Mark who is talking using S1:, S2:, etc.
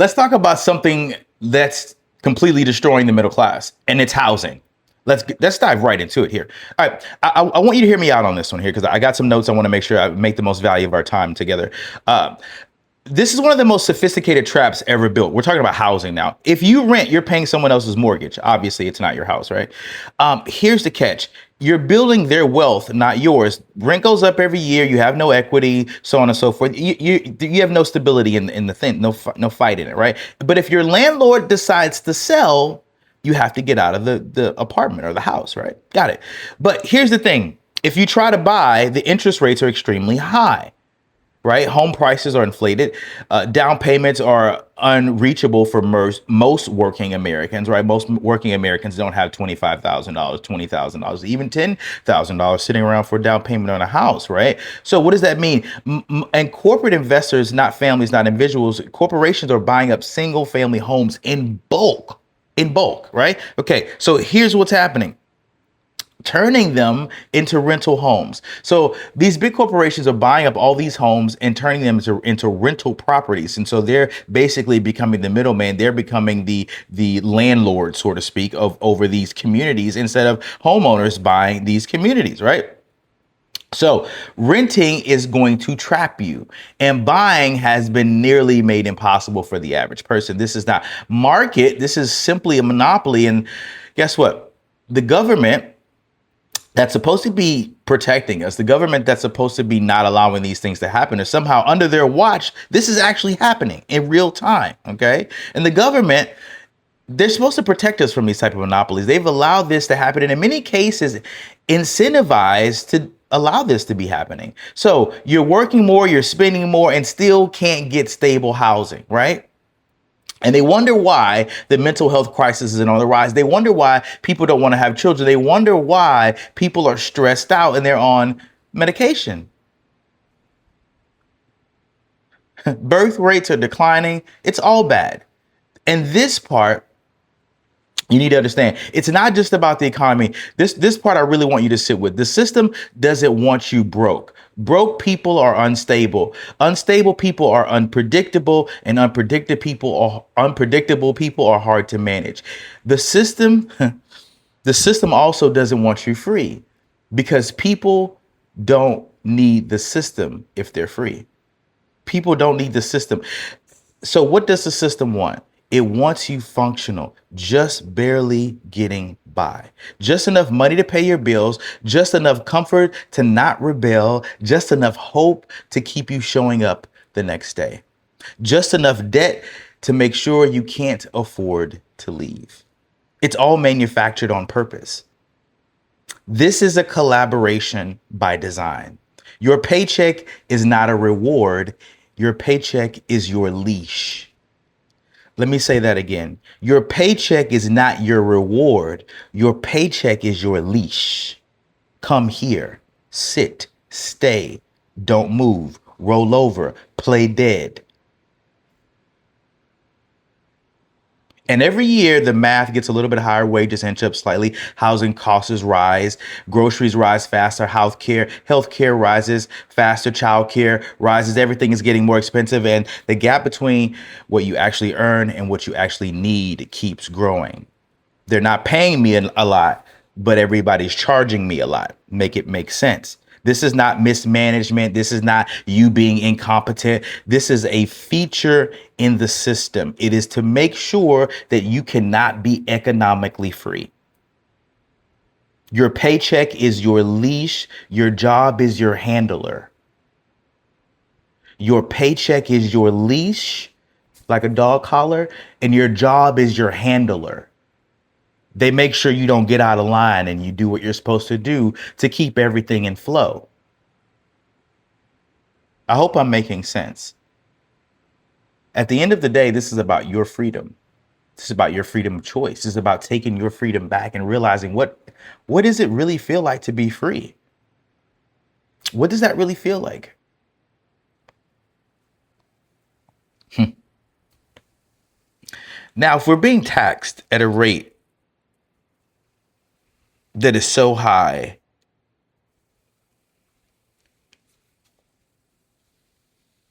S1: Let's talk about something that's completely destroying the middle class, and it's housing. Let's dive right into it here. All right, I want you to hear me out on this one here because I got some notes. I want to make sure I make the most value of our time together. Uh, this is one of the most sophisticated traps ever built. We're talking about housing now. If you rent, you're paying someone else's mortgage. Obviously, it's not your house, right? Here's the catch. You're building their wealth, not yours. Rent goes up every year. You have no equity, so on and so forth. You have no stability in the thing, no fight in it, right? But if your landlord decides to sell, you have to get out of the apartment or the house, right? Got it. But here's the thing. If you try to buy, the interest rates are extremely high, right? Home prices are inflated. Down payments are unreachable for most working Americans, right? Most working Americans don't have $25,000, $20,000, even $10,000 sitting around for a down payment on a house, right? So what does that mean? And corporate investors, not families, not individuals, corporations are buying up single family homes in bulk, right? Okay, so here's what's happening, turning them into rental homes. So these big corporations are buying up all these homes and turning them into rental properties. And so they're basically becoming the middleman. They're becoming the landlord, so to speak, of over these communities instead of homeowners buying these communities, right? So renting is going to trap you, and buying has been nearly made impossible for the average person. This is not market. This is simply a monopoly. And guess what? The government that's supposed to be protecting us, the government that's supposed to be not allowing these things to happen, or somehow under their watch, this is actually happening in real time. Okay. And the government, they're supposed to protect us from these type of monopolies. They've allowed this to happen, and in many cases incentivized to allow this to be happening. So you're working more, you're spending more, and still can't get stable housing, right? And they wonder why the mental health crisis is on the rise. They wonder why people don't want to have children. They wonder why people are stressed out and they're on medication. Birth rates are declining. It's all bad. And this part, you need to understand, it's not just about the economy. This part I really want you to sit with. The system doesn't want you broke. Broke people are unstable. Unstable people are unpredictable, and unpredictable people are hard to manage. The system, the system also doesn't want you free, because people don't need the system if they're free. People don't need the system. So what does the system want? It wants you functional, just barely getting by. Just enough money to pay your bills, just enough comfort to not rebel, just enough hope to keep you showing up the next day. Just enough debt to make sure you can't afford to leave. It's all manufactured on purpose. This is a collaboration by design. Your paycheck is not a reward. Your paycheck is your leash. Let me say that again. Your paycheck is not your reward. Your paycheck is your leash. Come here, sit, stay, don't move, roll over, play dead. And every year, the math gets a little bit higher. Wages inch up slightly. Housing costs rise. Groceries rise faster. Healthcare rises faster. Childcare rises. Everything is getting more expensive. And the gap between what you actually earn and what you actually need keeps growing. They're not paying me a lot, but everybody's charging me a lot. Make it make sense. This is not mismanagement. This is not you being incompetent. This is a feature in the system. It is to make sure that you cannot be economically free. Your paycheck is your leash. Your job is your handler. Your paycheck is your leash, like a dog collar, and your job is your handler. They make sure you don't get out of line and you do what you're supposed to do to keep everything in flow. I hope I'm making sense. At the end of the day, this is about your freedom. This is about your freedom of choice. This is about taking your freedom back and realizing what does it really feel like to be free? What does that really feel like? Now, if we're being taxed at a rate that is so high